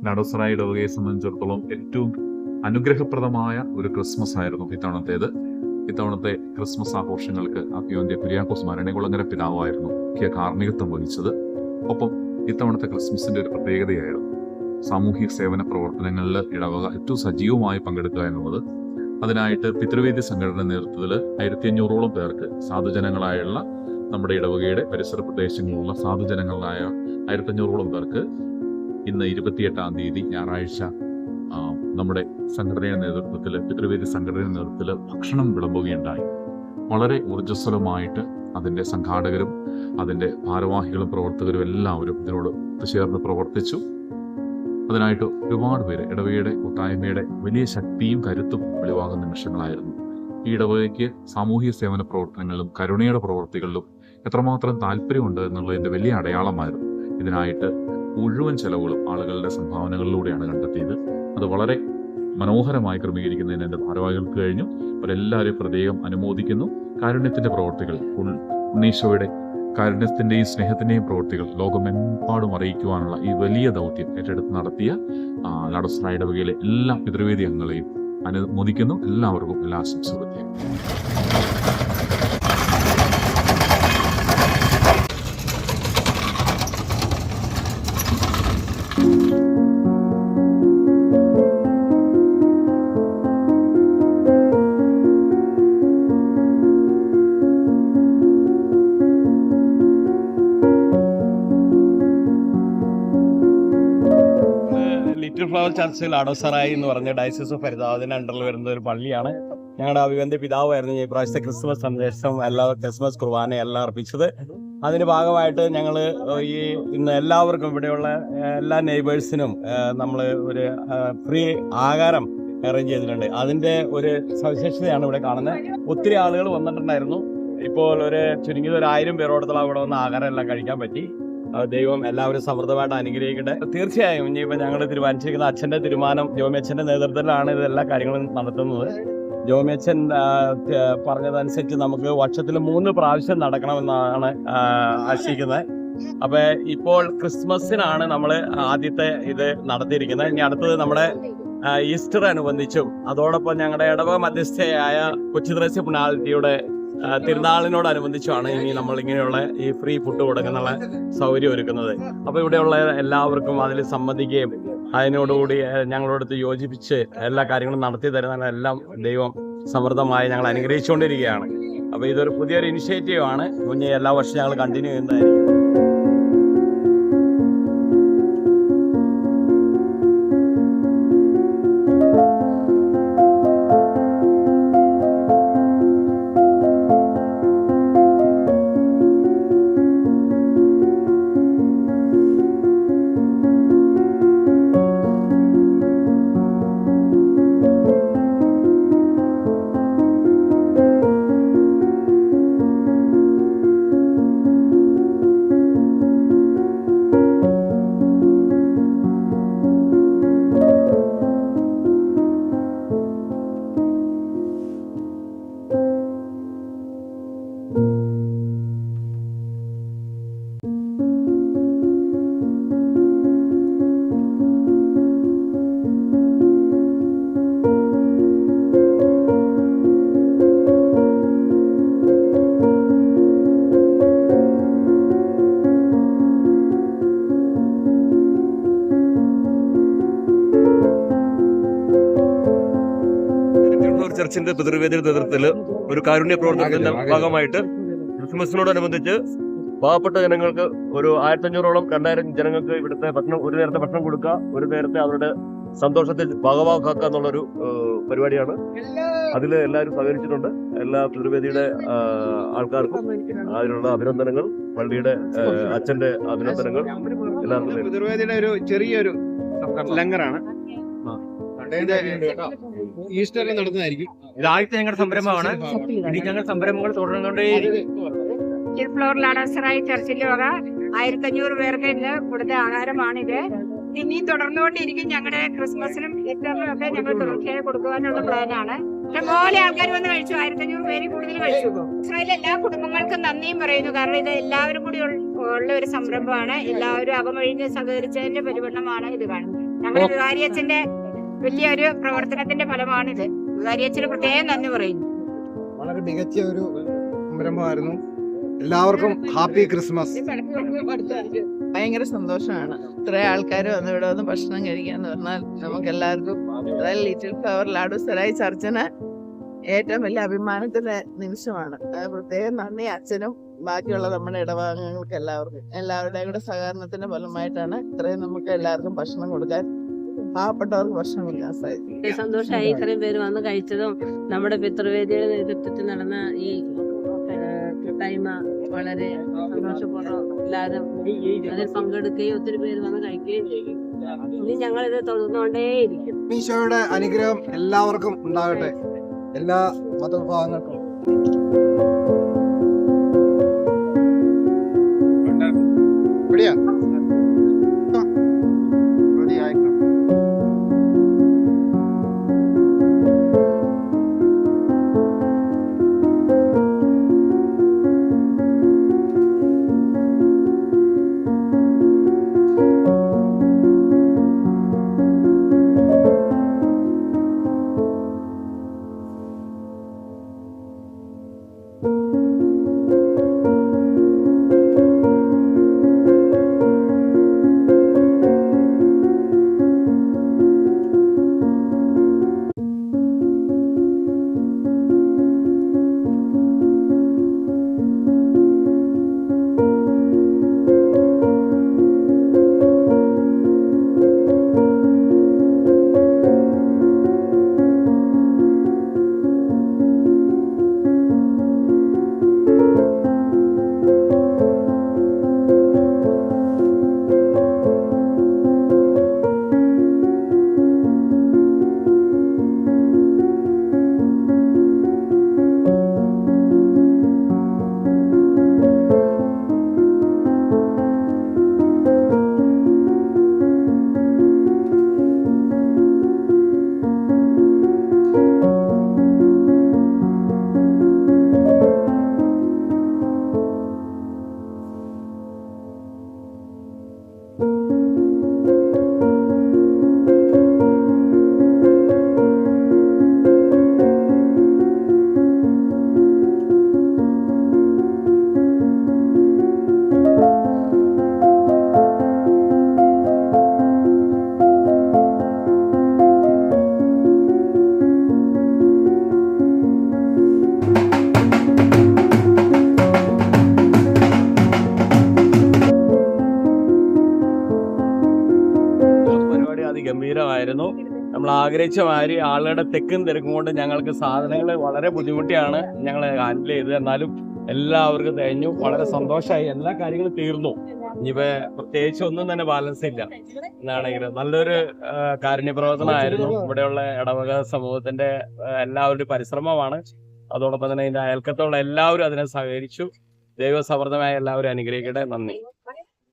നാഡോസറായി ഇടവകയെ സംബന്ധിച്ചിടത്തോളം ഏറ്റവും അനുഗ്രഹപ്രദമായ ഒരു ക്രിസ്മസ് ആയിരുന്നു ഇത്തവണത്തെ ക്രിസ്മസ് ആഘോഷങ്ങൾക്ക് അഭിവന്ദ്യ കുര്യാക്കോസ് മരണകുളങ്ങര പിതാവായിരുന്നു മുഖ്യ കാർമ്മികത്വം വഹിച്ചത്. ഒപ്പം ഇത്തവണത്തെ ക്രിസ്മസിന്റെ ഒരു പ്രത്യേകതയായിരുന്നു സാമൂഹിക സേവന പ്രവർത്തനങ്ങളിൽ ഇടവക ഏറ്റവും സജീവമായി പങ്കെടുക്കുക എന്നുള്ളത്. അതിനായിട്ട് പിതൃവേദി സംഘടന നേതൃത്വത്തിൽ 1500ഓളം പേർക്ക് സാധുജനങ്ങളായുള്ള നമ്മുടെ ഇടവകയുടെ പരിസര പ്രദേശങ്ങളിലുള്ള സാധുജനങ്ങളായ 1500ഓളം പേർക്ക് ഇന്ന് 28-ാം തീയതി ഞായറാഴ്ച നമ്മുടെ സംഘടനയുടെ നേതൃത്വത്തിൽ പിതൃവേദി സംഘടനയുടെ നേതൃത്വത്തിൽ ഭക്ഷണം വിളമ്പുകയുണ്ടായി. വളരെ ഊർജ്ജസ്വലമായിട്ട് അതിൻ്റെ സംഘാടകരും അതിൻ്റെ ഭാരവാഹികളും പ്രവർത്തകരും എല്ലാവരും ഇതിനോട് ചേർന്ന് പ്രവർത്തിച്ചു. അതിനായിട്ട് ഒരുപാട് പേര് ഇടവകയുടെ കൂട്ടായ്മയുടെ വലിയ ശക്തിയും കരുത്തും വെളിവാകുന്ന നിമിഷങ്ങളായിരുന്നു. ഈ ഇടവകയ്ക്ക് സാമൂഹിക സേവന പ്രവർത്തനങ്ങളിലും കരുണയുടെ പ്രവർത്തികളിലും എത്രമാത്രം താല്പര്യമുണ്ട് എന്നുള്ളതിൻ്റെ വലിയ അടയാളമായിരുന്നു. ഇതിനായിട്ട് മുഴുവൻ ചെലവുകളും ആളുകളുടെ സംഭാവനകളിലൂടെയാണ് കണ്ടെത്തിയത്. അത് വളരെ മനോഹരമായി ക്രമീകരിക്കുന്നതിന് എൻ്റെ ഭാരവാഹികൾക്ക് കഴിഞ്ഞു. അവരെല്ലാവരെയും പ്രത്യേകം അനുമോദിക്കുന്നു. കാരുണ്യത്തിൻ്റെ പ്രവർത്തികൾ, ഉണ്ണീശോയുടെ കാരുണ്യത്തിൻ്റെയും സ്നേഹത്തിൻ്റെയും പ്രവൃത്തികൾ ലോകമെമ്പാടും അറിയിക്കുവാനുള്ള ഈ വലിയ ദൗത്യം ഏറ്റെടുത്ത് നടത്തിയ നാഡോസറായി ഇടവകയിലെ എല്ലാ പിതൃവേദി അംഗങ്ങളെയും അനുമോദിക്കുന്നു. എല്ലാവർക്കും എല്ലാ ആശംസകളും. ലിറ്റിൽ ഫ്ലവർ ചർച്ച് നാഡോസറായി എന്ന് പറഞ്ഞ ഡയസിസ് ഓഫ് ഫരീദാബാദിന്റെ അണ്ടറിൽ വരുന്ന ഒരു പള്ളിയാണ്. ഞങ്ങളുടെ അഭിവന്ദ്യ പിതാവായിരുന്നു ഈ പ്രാവശ്യത്തെ ക്രിസ്മസ് സന്ദേശം ക്രിസ്മസ് കുർബാന എല്ലാം അർപ്പിച്ചത്. അതിന്റെ ഭാഗമായിട്ട് ഞങ്ങൾ ഇന്ന് എല്ലാവർക്കും ഇവിടെയുള്ള എല്ലാ നെയ്ബേഴ്സിനും നമ്മൾ ഒരു ഫ്രീ ആഹാരം അറേഞ്ച് ചെയ്തിട്ടുണ്ട്. അതിന്റെ ഒരു സവിശേഷതയാണ് ഇവിടെ കാണുന്നത്. ഒത്തിരി ആളുകൾ വന്നിട്ടുണ്ടായിരുന്നു. ഇപ്പോൾ ചുരുങ്ങിയത് 1000 പേരോടത്തോളം ഇവിടെ വന്ന് ആഹാരം എല്ലാം കഴിക്കാൻ പറ്റി. ദൈവം എല്ലാവരും സമൃദ്ധമായിട്ട് അനുഗ്രഹിക്കട്ടെ. തീർച്ചയായും ഇനിയിപ്പോൾ ഞങ്ങൾ തീരുമാനിച്ചിരിക്കുന്ന അച്ഛൻ്റെ തീരുമാനം, ജോമിയച്ഛൻ്റെ നേതൃത്വത്തിലാണ് ഇതെല്ലാ കാര്യങ്ങളും നടത്തുന്നത്. ജോമിയച്ഛൻ പറഞ്ഞതനുസരിച്ച് നമുക്ക് വർഷത്തിൽ 3 പ്രാവശ്യം നടക്കണമെന്നാണ് ആശിക്കുന്നത്. അപ്പൊ ഇപ്പോൾ ക്രിസ്മസിനാണ് നമ്മൾ ആദ്യത്തെ ഇത് നടത്തിയിരിക്കുന്നത്. ഇനി അടുത്തത് നമ്മുടെ ഈസ്റ്റർ അനുബന്ധിച്ചും അതോടൊപ്പം ഞങ്ങളുടെ ഇടവക മധ്യസ്ഥയായ കൊച്ചുത്രേസ്യ പുണ്യാളത്തിയുടെ തിരുനാളിനോടനുബന്ധിച്ചുമാണ് ഇനി നമ്മൾ ഇങ്ങനെയുള്ള ഈ ഫ്രീ ഫുഡ് കൊടുക്കുന്നുള്ള സൗകര്യം ഒരുക്കുന്നത്. അപ്പോൾ ഇവിടെയുള്ള എല്ലാവർക്കും അതിൽ സംബന്ധിക്കുകയും അതിനോടുകൂടി ഞങ്ങളോടത്ത് യോജിപ്പിച്ച് എല്ലാ കാര്യങ്ങളും നടത്തി തരുന്നതെല്ലാം ദൈവം സമൃദ്ധമായി ഞങ്ങൾ അനുഗ്രഹിച്ചുകൊണ്ടിരിക്കുകയാണ്. അപ്പോൾ ഇതൊരു പുതിയൊരു ഇനിഷ്യേറ്റീവാണ്. കുഞ്ഞ് എല്ലാ വർഷവും ഞങ്ങൾ കണ്ടിന്യൂ ചെയ്യുന്നതായിരിക്കും. ചർച്ചിന്റെ പിതൃവേദിയുടെ നേതൃത്വത്തിൽ ഒരു കാരുണ്യ പ്രവർത്തനത്തിന്റെ ഭാഗമായിട്ട് ക്രിസ്മസിനോടനുബന്ധിച്ച് പാവപ്പെട്ട ജനങ്ങൾക്ക് ഒരു 1500ഓളം 2000 ജനങ്ങൾക്ക് ഇവിടുത്തെ ഭക്ഷണം, ഒരു നേരത്തെ ഭക്ഷണം കൊടുക്കുക, ഒരു നേരത്തെ അവരുടെ സന്തോഷത്തിൽ ഭാഗമാക്കുക എന്നുള്ളൊരു പരിപാടിയാണ്. അതിൽ എല്ലാവരും സഹകരിച്ചിട്ടുണ്ട്. എല്ലാ പിതൃവേദിയുടെ ആൾക്കാർക്കും അതിനുള്ള അഭിനന്ദനങ്ങൾ, പള്ളിയുടെ അച്ഛന്റെ അഭിനന്ദനങ്ങൾ എല്ലാവർക്കും. പിതൃവേദിയുടെ ഒരു ചെറിയൊരു ലംഘനാണ്. ഈസ്റ്ററിൽ നടന്നതായിരിക്കും. ഇതാദ്യത്തെ ഞങ്ങളുടെ സംരംഭമാണ്. ഇനി ഞങ്ങൾ സംരംഭങ്ങൾ തുടർന്നുകൊണ്ടേയിരിക്കും. ഫ്ലോർ നാഡോസറായി ചർച്ചിന്റെ വക 1500 പേർക്ക് ഇന്ന് കൊടുത്ത ആഹാരമാണിത്. ഇനി തുടർന്നുകൊണ്ടിരിക്കും. ഞങ്ങളുടെ ക്രിസ്മസിനും ഈസ്റ്ററിനും ഒക്കെ ഞങ്ങൾ തുടർച്ചയായി കൊടുക്കുവാനുള്ള പ്ലാനാണ്. ഇഷ്ടംപോലെ ആൾക്കാർ വന്ന് കഴിച്ചു. 1500 പേര് കൂടുതൽ കഴിച്ചു. ഇസ്രായേലിലെ എല്ലാ കുടുംബങ്ങൾക്കും നന്ദിയും പറയുന്നു. കാരണം ഇത് എല്ലാവരും കൂടി ഉള്ള ഒരു സംരംഭമാണ്. എല്ലാവരും അകമഴിഞ്ഞ് സഹകരിച്ചതിന്റെ പരിവർത്തനമാണ് ഇത് കാണുന്നത്. ഞങ്ങളുടെ വികാരിയച്ഛന്റെ വലിയൊരു പ്രവർത്തനത്തിന്റെ ഫലമാണിത്. വികാരിയച്ഛന് പ്രത്യേകം നന്ദി പറയുന്നു. വളരെ മികച്ച ഒരു സംരംഭമായിരുന്നു. എല്ലാവർക്കും ഹാപ്പി ക്രിസ്മസ്. ഭയങ്കര സന്തോഷമാണ്. ഇത്ര ആൾക്കാർ വന്ന് ഇവിടെ വന്ന് ഭക്ഷണം കഴിക്കാന്ന് പറഞ്ഞാൽ നമുക്ക് എല്ലാവർക്കും, അതായത് ലിറ്റിൽ ഫ്ലവർ ലാഡോസറായി ചർച്ചിന് ഏറ്റവും വലിയ അഭിമാനത്തിന്റെ നിമിഷമാണ്. പ്രത്യേകം നന്ദി അച്ഛനും ബാക്കിയുള്ള നമ്മുടെ ഇടവകങ്ങൾക്ക് എല്ലാവരുടെയും കൂടെ സഹകരണത്തിന്റെ ഫലമായിട്ടാണ് ഇത്രയും നമുക്ക് എല്ലാവർക്കും ഭക്ഷണം കൊടുക്കാൻ, പാവപ്പെട്ടവർക്ക് ഭക്ഷണം കൊടുക്കാൻ സാധിക്കും. സന്തോഷമായി ഇത്രയും പേര് വന്ന് കഴിച്ചതും നമ്മുടെ പിതൃവേദിയുടെ നേതൃത്വത്തിൽ നടന്ന ഈ കൂട്ടായ്മ വളരെ സന്തോഷപൂർവ്വം എല്ലാവരും അതിൽ പങ്കെടുക്കുകയും ഒത്തിരി പേര് വന്ന് കഴിക്കുകയും ചെയ്യും. ഇനി ഞങ്ങളിത് തുടർന്നുകൊണ്ടേയിരിക്കും. ഈശോയുടെ അനുഗ്രഹം എല്ലാവർക്കും ഉണ്ടാകട്ടെ, എല്ലാ മതവിഭാഗങ്ങൾക്കും. എവിടെയാ ഗംഭീരമായിരുന്നു. നമ്മൾ ആഗ്രഹിച്ച മാതിരി ആളുകളുടെ തിക്കും തിരക്കും കൊണ്ട് ഞങ്ങൾക്ക് സാധനങ്ങൾ വളരെ ബുദ്ധിമുട്ടിയാണ് ഞങ്ങൾ ഹാൻഡിൽ ചെയ്തത്. എന്നാലും എല്ലാവർക്കും തികഞ്ഞു. വളരെ സന്തോഷമായി. എല്ലാ കാര്യങ്ങളും തീർന്നു. ഇനിയിപ്പോ പ്രത്യേകിച്ച് ഒന്നും തന്നെ ബാലൻസ് ഇല്ല എന്നാണെങ്കിലും നല്ലൊരു കാരുണ്യ പ്രവർത്തനമായിരുന്നു. ഇവിടെയുള്ള ഇടവക സമൂഹത്തിന്റെ എല്ലാവരുടെയും പരിശ്രമമാണ്. അതോടൊപ്പം തന്നെ ഇതിന്റെ അയൽക്കത്തുള്ള എല്ലാവരും അതിനെ സഹകരിച്ചു. ദൈവസമൃദ്ധമായ എല്ലാവരും അനുഗ്രഹിക്കട്ടെ. നന്ദി.